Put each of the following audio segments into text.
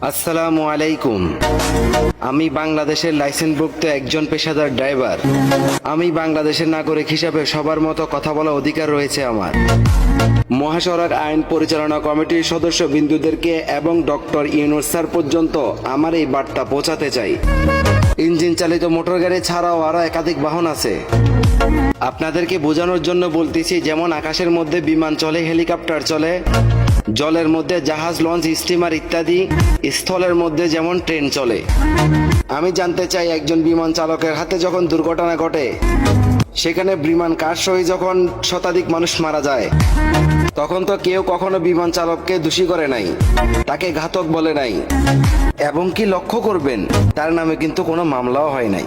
আসসালামু আলাইকুম। আমি বাংলাদেশের লাইসেন্সভুক্ত একজন পেশাদার ড্রাইভার। আমি বাংলাদেশের নাগরিক হিসাবে সবার মতো কথা বলার অধিকার রয়েছে আমার। মহাসড়ক আইন পরিচালনা কমিটির সদস্য বিন্দুদেরকে এবং ডক্টর ইউনূস স্যার পর্যন্ত আমার এই বার্তা পৌঁছাতে চাই। ইঞ্জিন চালিত মোটর গাড়ি ছাড়াও আরো একাধিক বাহন আছে। আপনাদেরকে বোঝানোর জন্য বলতেছি, যেমন আকাশের মধ্যে বিমান চলে, হেলিকপ্টার চলে, জলের মধ্যে জাহাজ, লঞ্চ, স্টিমার ইত্যাদি, স্থলের মধ্যে যেমন ট্রেন চলে। আমি জানতে চাই, একজন বিমান চালকের হাতে যখন দুর্ঘটনা ঘটে, সেখানে বিমান ক্র্যাশ হয়ে যখন শতাধিক মানুষ মারা যায়, তখন তো কেউ কখনো বিমান চালককে দোষী করে নাই, তাকে ঘাতক বলে নাই, এবং কি লক্ষ্য করবেন, তার নামে কিন্তু কোনো মামলাও হয় নাই।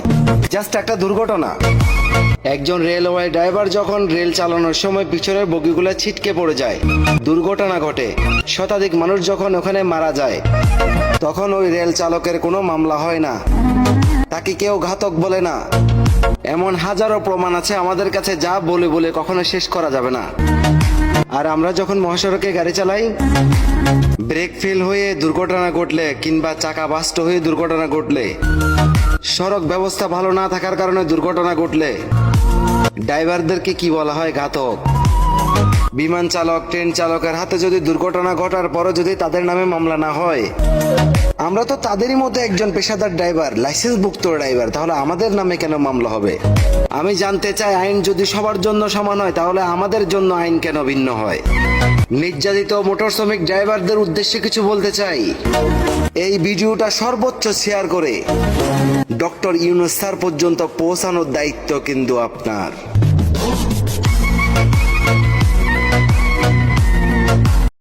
জাস্ট একটা দুর্ঘটনা। একজন রেলওয়ে ড্রাইভার যখন রেল চালানোর সময় পিছনের বগিগুলো ছিটকে পড়ে যায়, দুর্ঘটনা ঘটে, শতাধিক মানুষ যখন ওখানে মারা যায়, তখন ওই রেল চালকের কোনো মামলা হয় না, তাকে কেউ ঘাতক বলে না। এমন হাজারো প্রমাণ আছে আমাদের কাছে, যা বলে বলে কখনো শেষ করা যাবে না। আর আমরা যখন মহাসড়কে গাড়ি চালাই, ব্রেক ফেল হয়ে দুর্ঘটনা ঘটলে কিংবা চাকা বাস্ট হয়ে দুর্ঘটনা ঘটলে, সড়ক ব্যবস্থা ভালো না থাকার কারণে দুর্ঘটনা ঘটলে, ড্রাইভারদেরকে কি বলা হয়? ঘাতক। বিমান চালক, ট্রেন চালকের হাতে যদি দুর্ঘটনা ঘটার পরও যদি তাদের নামে মামলা না হয়, আমরা তো তাদেরই মতো একজন পেশাদার ড্রাইভার, লাইসেন্সভুক্ত ড্রাইভার, তাহলে আমাদের নামে কেন মামলা হবে? আমি জানতে চাই, আইন যদি সবার জন্য সমান হয়, তাহলে আমাদের জন্য আইন কেন ভিন্ন হয়? নির্যাতিত মোটর শ্রমিক ড্রাইভারদের উদ্দেশ্যে কিছু বলতে চাই। এই ভিডিওটা সর্বোচ্চ শেয়ার করে ডক্টর ইউনূস স্যার পর্যন্ত পৌঁছানোর দায়িত্ব কিন্তু আপনার।